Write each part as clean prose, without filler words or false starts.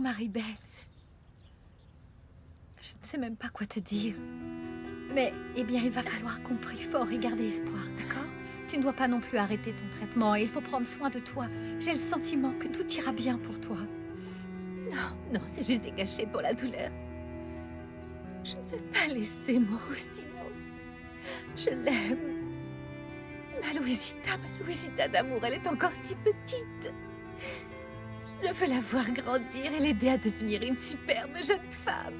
Marie-Belle. Je ne sais même pas quoi te dire. Mais, eh bien, il va falloir qu'on prie fort et garder espoir, d'accord? Tu ne dois pas non plus arrêter ton traitement et il faut prendre soin de toi. J'ai le sentiment que tout ira bien pour toi. Non, non, c'est juste des cachets pour la douleur. Je ne veux pas laisser mon Rustino. Je l'aime. Ma Louisita d'amour, elle est encore si petite. Je veux la voir grandir et l'aider à devenir une superbe jeune femme.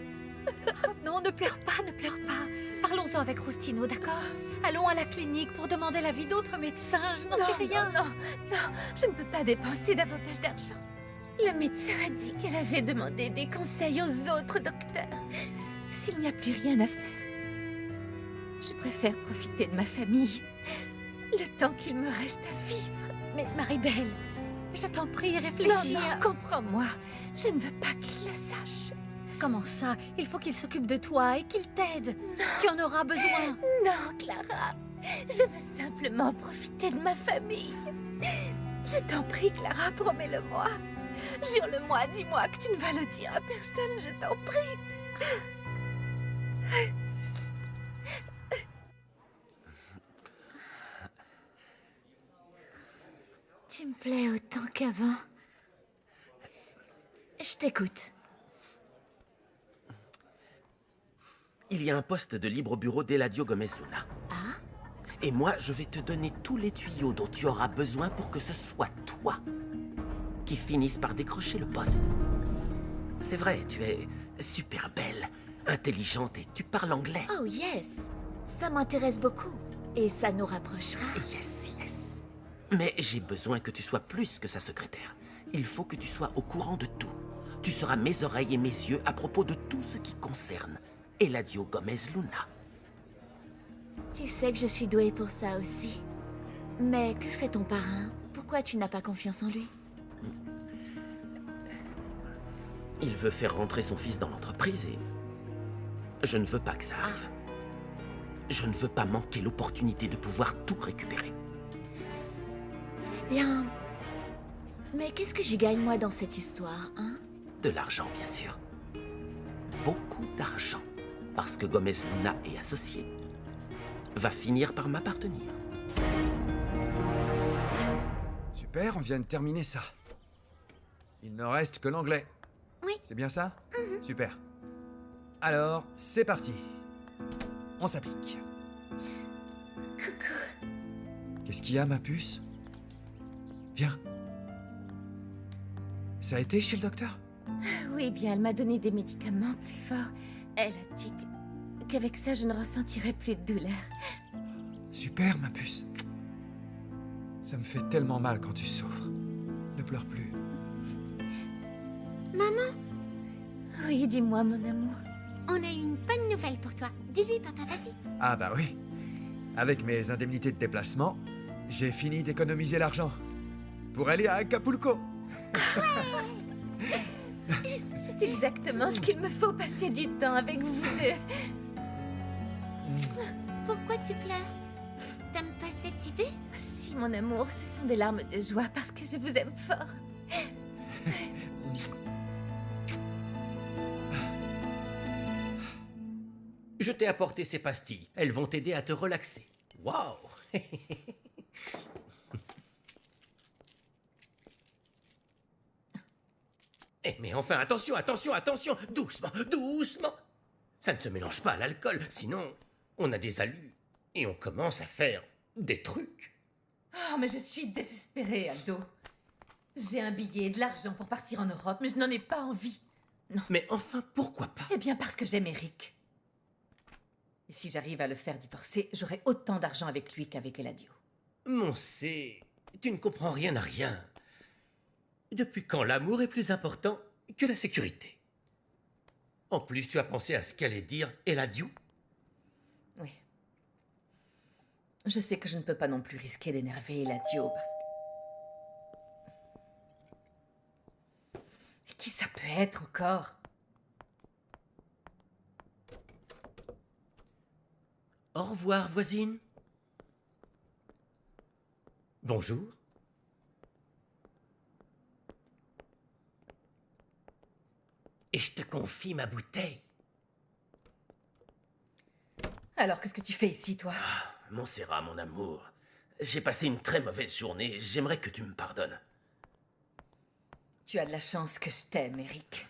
Oh non, ne pleure pas, ne pleure pas. Parlons-en avec Rustino, d'accord? Allons à la clinique pour demander l'avis d'autres médecins, je n'en sais rien. Non, je ne peux pas dépenser davantage d'argent. Le médecin a dit qu'elle avait demandé des conseils aux autres docteurs. S'il n'y a plus rien à faire, je préfère profiter de ma famille, le temps qu'il me reste à vivre. Mais Marie-Belle, je t'en prie, réfléchis. Non, comprends-moi. Je ne veux pas qu'il le sache. Comment ça? Il faut qu'il s'occupe de toi et qu'il t'aide. Tu en auras besoin. Non, Clara. Je veux simplement profiter de ma famille. Je t'en prie, Clara, promets-le-moi. Jure-le-moi, dis-moi que tu ne vas le dire à personne, je t'en prie. Tu me plais autant qu'avant. Je t'écoute. Il y a un poste de libre au bureau d'Eladio Gomez Luna. Ah? Et moi, je vais te donner tous les tuyaux dont tu auras besoin pour que ce soit toi qui finisse par décrocher le poste. C'est vrai, tu es super belle, intelligente et tu parles anglais. Oh yes. Ça m'intéresse beaucoup. Et ça nous rapprochera. Yes, yes. Mais j'ai besoin que tu sois plus que sa secrétaire. Il faut que tu sois au courant de tout. Tu seras mes oreilles et mes yeux à propos de tout ce qui concerne Eladio Gomez Luna. Tu sais que je suis douée pour ça aussi. Mais que fait ton parrain? Pourquoi tu n'as pas confiance en lui? Il veut faire rentrer son fils dans l'entreprise et je ne veux pas que ça arrive. Je ne veux pas manquer l'opportunité de pouvoir tout récupérer. Bien. Mais qu'est-ce que j'y gagne moi dans cette histoire, hein? De l'argent, bien sûr. Beaucoup d'argent. Parce que Gomez Luna est associé. Va finir par m'appartenir. Super, on vient de terminer ça. Il ne reste que l'anglais. Oui. C'est bien ça? Super. Alors, c'est parti. On s'applique. Coucou. Qu'est-ce qu'il y a, ma puce? Viens. Ça a été chez le docteur? Oui, bien, elle m'a donné des médicaments plus forts. Elle a dit qu'avec ça, je ne ressentirais plus de douleur. Super, ma puce. Ça me fait tellement mal quand tu souffres. Ne pleure plus. Maman, Oui, dis-moi, mon amour. on a une bonne nouvelle pour toi. Dis-lui, papa, vas-y. Ah bah oui. Avec mes indemnités de déplacement, j'ai fini d'économiser l'argent. Pour aller à Acapulco. C'est exactement ce qu'il me faut, passer du temps avec vous deux. Pourquoi tu pleures? T'aimes pas cette idée? Si, mon amour, ce sont des larmes de joie parce que je vous aime fort. Je t'ai apporté ces pastilles. Elles vont t'aider à te relaxer. Waouh! Eh, mais enfin, attention, attention, attention! Doucement, doucement! Ça ne se mélange pas à l'alcool, sinon on a des alus et on commence à faire des trucs. Oh, mais je suis désespérée, Aldo. J'ai un billet et de l'argent pour partir en Europe, mais je n'en ai pas envie. Mais enfin, pourquoi pas? Eh bien, parce que j'aime Eric. Et si j'arrive à le faire divorcer, j'aurai autant d'argent avec lui qu'avec Eladio. Mon C, tu ne comprends rien à rien. Depuis quand l'amour est plus important que la sécurité? En plus, tu as pensé à ce qu'allait dire Eladio? Oui. Je sais que je ne peux pas non plus risquer d'énerver Eladio parce que... Mais qui ça peut être encore? Au revoir, voisine. Bonjour. je te confie ma bouteille. Alors, qu'est-ce que tu fais ici, toi? Montserrat, mon amour, j'ai passé une très mauvaise journée. J'aimerais que tu me pardonnes. Tu as de la chance que je t'aime, Eric.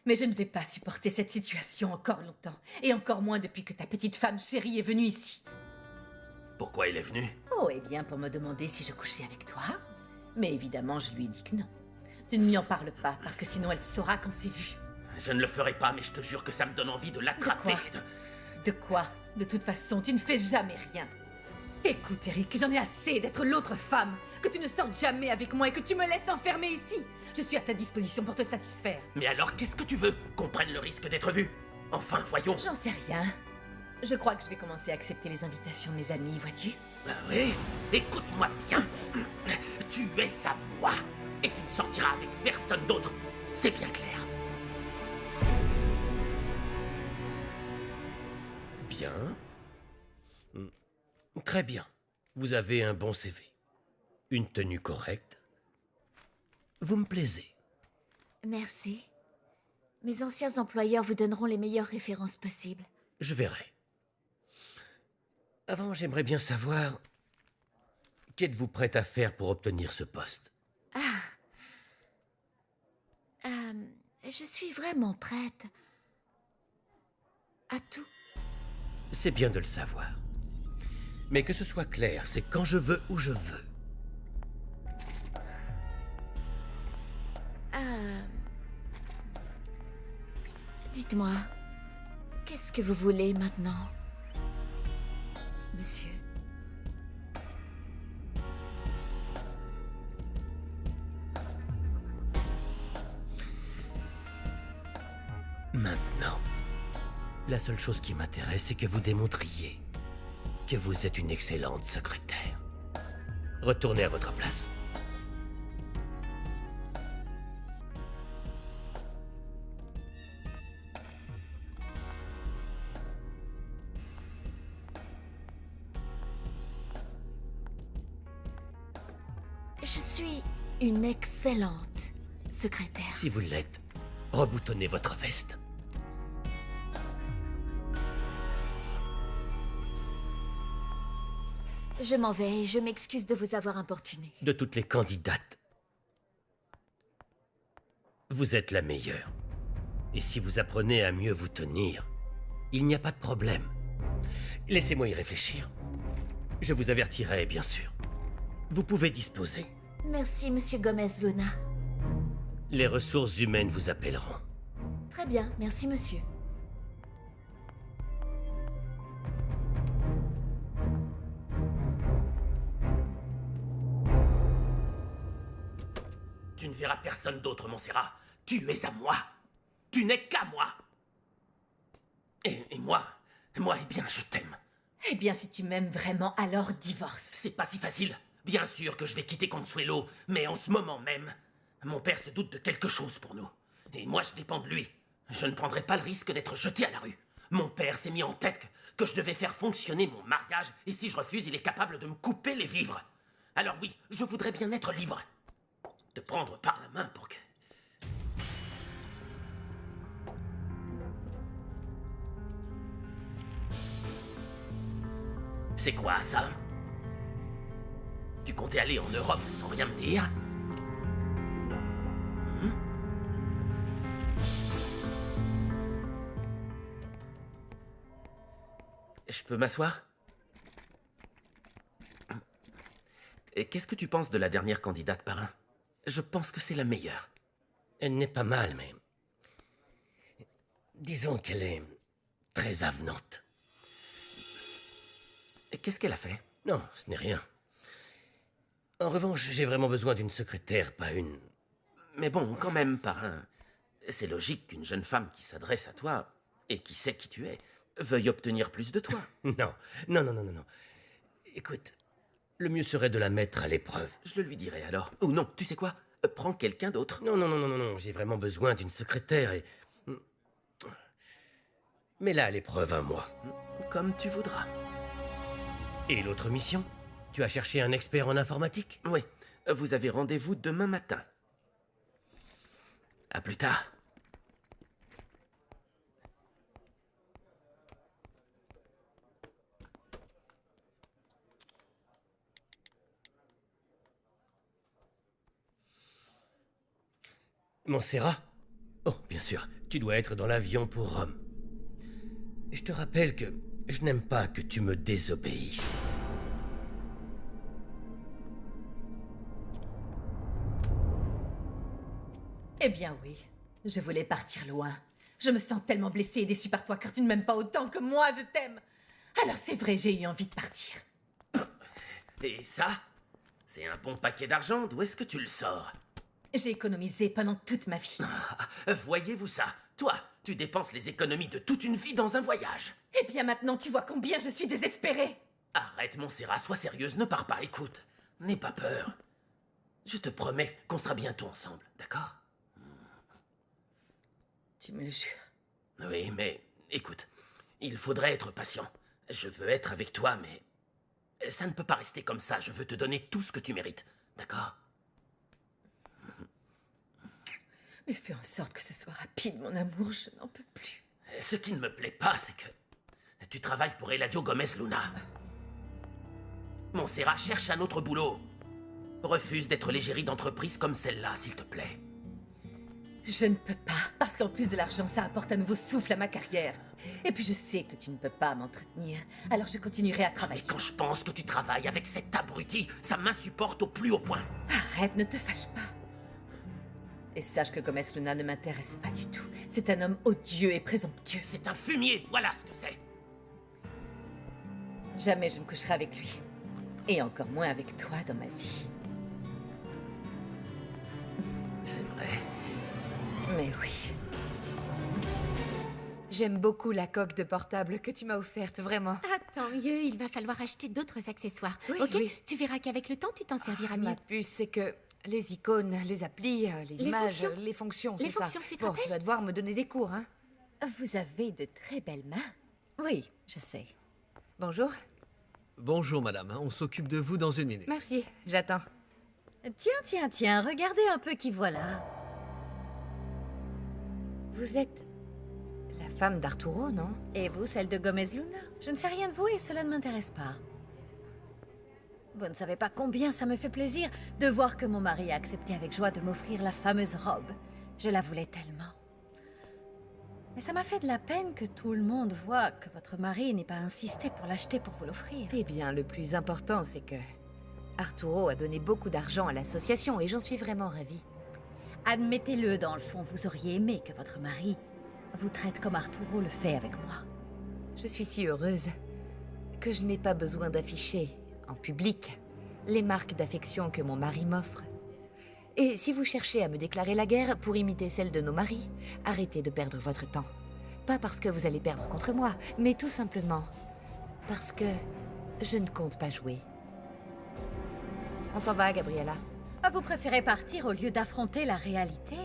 Mais je ne vais pas supporter cette situation encore longtemps. Et encore moins depuis que ta petite femme chérie est venue ici. Pourquoi il est venu? Oh, eh bien, pour me demander si je couchais avec toi. Mais évidemment, je lui ai dit que non. Tu ne lui en parles pas, parce que sinon elle saura qu'on s'est vu. Je ne le ferai pas, mais je te jure que ça me donne envie de l'attraper. De quoi? De toute façon, tu ne fais jamais rien. Écoute, Eric, j'en ai assez d'être l'autre femme. Que tu ne sortes jamais avec moi et que tu me laisses enfermer ici. Je suis à ta disposition pour te satisfaire. Mais alors, qu'est-ce que tu veux? Qu'on prenne le risque d'être vu? Enfin, voyons. J'en sais rien. Je crois que je vais commencer à accepter les invitations de mes amis, vois-tu? Ah oui? Écoute-moi bien. Tu es à moi. Et tu ne sortiras avec personne d'autre. C'est bien clair. Bien. Très bien. Vous avez un bon CV. Une tenue correcte. Vous me plaisez. Merci. Mes anciens employeurs vous donneront les meilleures références possibles. Je verrai. Avant, j'aimerais bien savoir... Qu'êtes-vous prête à faire pour obtenir ce poste? Je suis vraiment prête. À tout. C'est bien de le savoir. Mais que ce soit clair, c'est quand je veux où je veux. Dites-moi, qu'est-ce que vous voulez maintenant, monsieur? Maintenant, la seule chose qui m'intéresse, c'est que vous démontriez que vous êtes une excellente secrétaire. Retournez à votre place. Je suis une excellente secrétaire. Si vous l'êtes, reboutonnez votre veste. Je m'en vais et je m'excuse de vous avoir importuné. De toutes les candidates, vous êtes la meilleure. Et si vous apprenez à mieux vous tenir, il n'y a pas de problème. Laissez-moi y réfléchir. Je vous avertirai, bien sûr. Vous pouvez disposer. Merci, monsieur Gomez Luna. Les ressources humaines vous appelleront. Très bien, merci, monsieur. Tu ne verras personne d'autre, Montserrat. Tu es à moi. Tu n'es qu'à moi. Et moi, eh bien, je t'aime. Eh bien, si tu m'aimes vraiment, alors divorce. C'est pas si facile. Bien sûr que je vais quitter Consuelo, mais en ce moment même, mon père se doute de quelque chose pour nous. Et moi, je dépends de lui. Je ne prendrai pas le risque d'être jeté à la rue. Mon père s'est mis en tête que je devais faire fonctionner mon mariage, et si je refuse, il est capable de me couper les vivres. Alors oui, je voudrais bien être libre. De prendre par la main pour que... C'est quoi, ça? Tu comptais aller en Europe sans rien me dire? Je peux m'asseoir? Et qu'est-ce que tu penses de la dernière candidate, parrain? Je pense que c'est la meilleure. Elle n'est pas mal, mais... disons qu'elle est très avenante. Et qu'est-ce qu'elle a fait? Non, ce n'est rien. En revanche, j'ai vraiment besoin d'une secrétaire, pas une... Mais bon, quand même, parrain. C'est logique qu'une jeune femme qui s'adresse à toi, et qui sait qui tu es, veuille obtenir plus de toi. Non. Écoute, le mieux serait de la mettre à l'épreuve. Je le lui dirai alors. Ou non, tu sais quoi? Prends quelqu'un d'autre. Non, j'ai vraiment besoin d'une secrétaire et... Mets-la à l'épreuve un mois. Comme tu voudras. Et l'autre mission? Tu as cherché un expert en informatique? Oui, vous avez rendez-vous demain matin. À plus tard. Montserrat? Oh, bien sûr, tu dois être dans l'avion pour Rome. Je te rappelle que je n'aime pas que tu me désobéisses. Eh bien oui, je voulais partir loin. Je me sens tellement blessée et déçue par toi car tu ne m'aimes pas autant que moi je t'aime. Alors c'est vrai, j'ai eu envie de partir. Et ça? C'est un bon paquet d'argent, d'où est-ce que tu le sors? J'ai économisé pendant toute ma vie. Voyez-vous ça? Toi, tu dépenses les économies de toute une vie dans un voyage. Eh bien maintenant tu vois combien je suis désespérée. Arrête, Montserrat, sois sérieuse, ne pars pas, écoute. N'aie pas peur. Je te promets qu'on sera bientôt ensemble, d'accord? Tu me le jures. Oui, mais écoute, il faudrait être patient. Je veux être avec toi, mais ça ne peut pas rester comme ça. Je veux te donner tout ce que tu mérites, d'accord? Mais fais en sorte que ce soit rapide, mon amour, je n'en peux plus. Ce qui ne me plaît pas, c'est que tu travailles pour Eladio Gomez Luna. Montserrat cherche un autre boulot. Refuse d'être l'égérie d'entreprise comme celle-là, s'il te plaît. Je ne peux pas, parce qu'en plus de l'argent, ça apporte un nouveau souffle à ma carrière. Et puis je sais que tu ne peux pas m'entretenir, alors je continuerai à Mais travailler. quand je pense que tu travailles avec cet abruti, ça m'insupporte au plus haut point. Arrête, ne te fâche pas. Et sache que Gomez Luna ne m'intéresse pas du tout. C'est un homme odieux et présomptueux. C'est un fumier, voilà ce que c'est. Jamais je ne coucherai avec lui. Et encore moins avec toi dans ma vie. C'est vrai. Mais oui. J'aime beaucoup la coque de portable que tu m'as offerte, vraiment. Ah, tant mieux, il va falloir acheter d'autres accessoires. Oui, ok, oui. tu verras qu'avec le temps, tu t'en serviras mieux. Ma puce, c'est que les icônes, les applis, les images, fonctions. les fonctions, Les c'est ça. fonctions, tu te Bon, rappelles tu vas devoir me donner des cours, hein. Vous avez de très belles mains. Oui, je sais. Bonjour. Bonjour madame, on s'occupe de vous dans une minute. Merci, j'attends. Tiens, regardez un peu qui voilà. Vous êtes la femme d'Arturo, non? Et vous, celle de Gomez Luna? Je ne sais rien de vous et cela ne m'intéresse pas. Vous ne savez pas combien ça me fait plaisir de voir que mon mari a accepté avec joie de m'offrir la fameuse robe. Je la voulais tellement. Mais ça m'a fait de la peine que tout le monde voit que votre mari n'ait pas insisté pour l'acheter pour vous l'offrir. Eh bien, le plus important, c'est que Arturo a donné beaucoup d'argent à l'association et j'en suis vraiment ravie. Admettez-le, dans le fond, vous auriez aimé que votre mari vous traite comme Arturo le fait avec moi. Je suis si heureuse que je n'ai pas besoin d'afficher, en public, les marques d'affection que mon mari m'offre. Et si vous cherchez à me déclarer la guerre pour imiter celle de nos maris, arrêtez de perdre votre temps. Pas parce que vous allez perdre contre moi, mais tout simplement parce que je ne compte pas jouer. On s'en va, Gabriella. Ah, vous préférez partir au lieu d'affronter la réalité?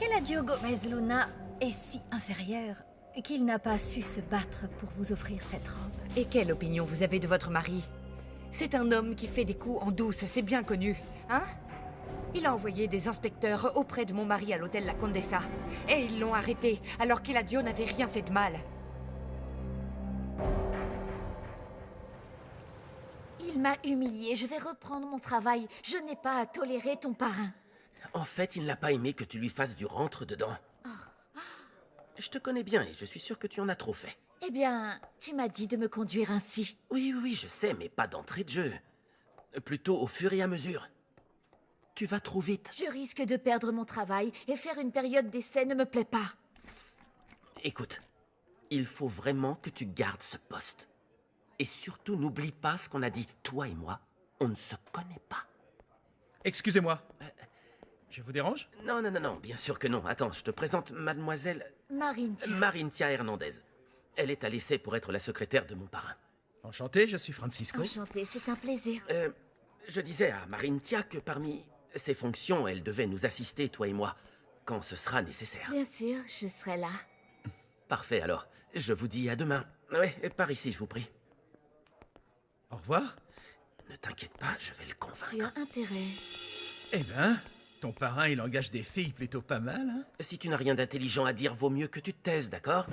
Eladio Gomez Luna est si inférieur qu'il n'a pas su se battre pour vous offrir cette robe. Et quelle opinion vous avez de votre mari? C'est un homme qui fait des coups en douce, c'est bien connu, hein? Il a envoyé des inspecteurs auprès de mon mari à l'hôtel La Condessa. Et ils l'ont arrêté, alors qu'Eladio n'avait rien fait de mal. Il m'a humiliée, je vais reprendre mon travail. Je n'ai pas à tolérer ton parrain. En fait, il n'a pas aimé que tu lui fasses du rentre-dedans. Je te connais bien et je suis sûr que tu en as trop fait. Eh bien, tu m'as dit de me conduire ainsi. Oui, je sais, mais pas d'entrée de jeu. Plutôt au fur et à mesure. Tu vas trop vite. Je risque de perdre mon travail et faire une période d'essai ne me plaît pas. Écoute, il faut vraiment que tu gardes ce poste. Et surtout, n'oublie pas ce qu'on a dit. Toi et moi, on ne se connaît pas. Excusez-moi. Je vous dérange? Non, bien sûr que non. Attends, je te présente mademoiselle Marintia. Marintia Hernandez. Elle est à l'essai pour être la secrétaire de mon parrain. Enchanté, je suis Francisco. Enchantée, c'est un plaisir. Je disais à Marintia que parmi ses fonctions, elle devait nous assister, toi et moi, quand ce sera nécessaire. Bien sûr, je serai là. Parfait, alors. Je vous dis à demain. Ouais, par ici, je vous prie. Au revoir. Ne t'inquiète pas, je vais le convaincre. Tu as intérêt. Eh ben, ton parrain, il engage des filles plutôt pas mal, hein? Si tu n'as rien d'intelligent à dire, vaut mieux que tu te taises, d'accord?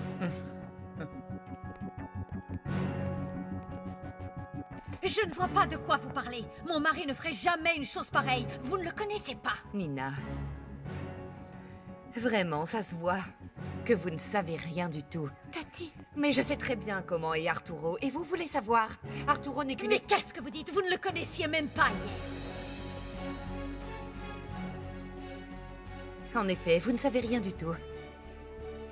Je ne vois pas de quoi vous parlez. Mon mari ne ferait jamais une chose pareille. Vous ne le connaissez pas. Nina. Vraiment, ça se voit que vous ne savez rien du tout. Tati, Mais je sais très bien comment est Arturo, et vous voulez savoir. Arturo n'est qu'une... Mais qu'est-ce que vous dites? Vous ne le connaissiez même pas hier. En effet, vous ne savez rien du tout.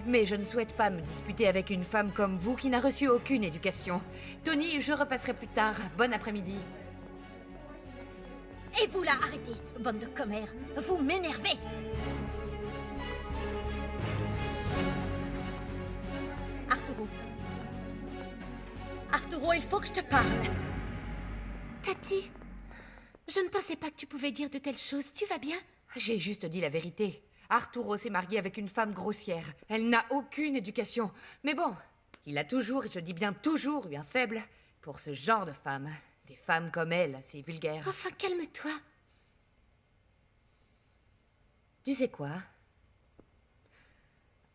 Mais je ne souhaite pas me disputer avec une femme comme vous qui n'a reçu aucune éducation. Tony, je repasserai plus tard. Bon après-midi. Et vous là, arrêtez, bande de commères. Vous m'énervez. Arturo. Arturo, il faut que je te parle. Tati, je ne pensais pas que tu pouvais dire de telles choses. Tu vas bien? J'ai juste dit la vérité. Arturo s'est marié avec une femme grossière. Elle n'a aucune éducation. Mais bon, il a toujours, et je dis bien toujours, eu un faible pour ce genre de femmes. Des femmes comme elle, c'est vulgaire. Enfin, calme-toi. Tu sais quoi?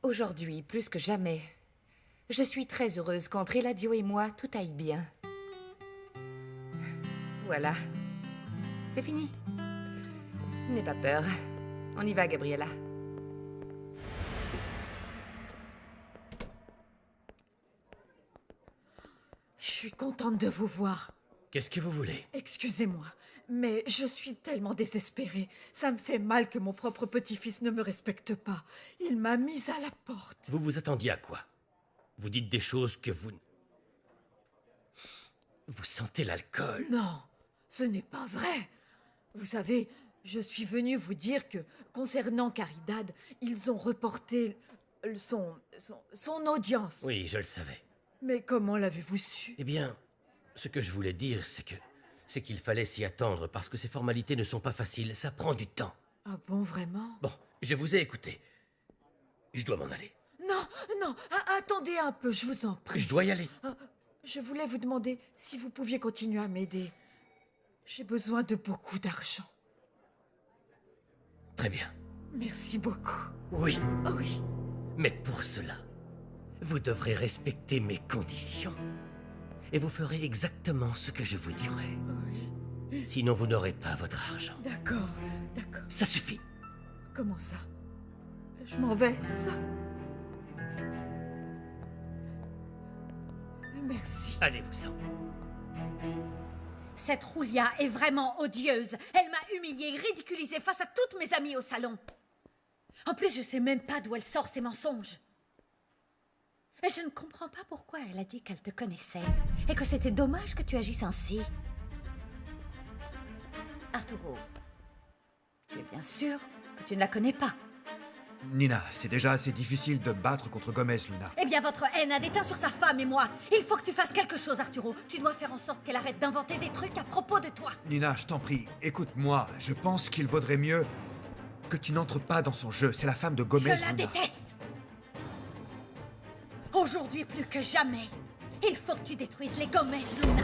Aujourd'hui, plus que jamais, je suis très heureuse qu'entre Eladio et moi, tout aille bien. Voilà. C'est fini. N'aie pas peur. On y va, Gabriella. Je suis contente de vous voir. Qu'est-ce que vous voulez? Excusez-moi, mais je suis tellement désespérée. Ça me fait mal que mon propre petit-fils ne me respecte pas. Il m'a mise à la porte. Vous vous attendiez à quoi? Vous dites des choses que vous... Vous sentez l'alcool? Non, ce n'est pas vrai. Vous savez, je suis venue vous dire que, concernant Caridad, ils ont reporté son audience. Oui, je le savais. Mais comment l'avez-vous su? Eh bien, ce que je voulais dire, c'est qu'il fallait s'y attendre parce que ces formalités ne sont pas faciles, ça prend du temps. Ah bon, vraiment? Bon, je vous ai écouté. Je dois m'en aller. Non, non, attendez un peu, je vous en prie. Je dois y aller. Je voulais vous demander si vous pouviez continuer à m'aider. J'ai besoin de beaucoup d'argent. Très bien. Merci beaucoup. Oui. Oui. Mais pour cela, vous devrez respecter mes conditions. Et vous ferez exactement ce que je vous dirai. Oui. Sinon, vous n'aurez pas votre argent. D'accord, d'accord. Ça suffit. Comment ça? Je m'en vais, c'est ça? Merci. Allez-vous-en. Cette Julia est vraiment odieuse. Elle m'a humiliée, ridiculisée face à toutes mes amies au salon. En plus, je sais même pas d'où elle sort ces mensonges. Et je ne comprends pas pourquoi elle a dit qu'elle te connaissait et que c'était dommage que tu agisses ainsi. Arturo, tu es bien sûr que tu ne la connais pas. Nina, c'est déjà assez difficile de me battre contre Gomez, Luna. Eh bien, votre haine a déteint sur sa femme et moi. Il faut que tu fasses quelque chose, Arturo. Tu dois faire en sorte qu'elle arrête d'inventer des trucs à propos de toi. Nina, je t'en prie, écoute-moi. Je pense qu'il vaudrait mieux que tu n'entres pas dans son jeu. C'est la femme de Gomez, Je la Luna. déteste. Aujourd'hui plus que jamais, il faut que tu détruises les Gomez, Luna.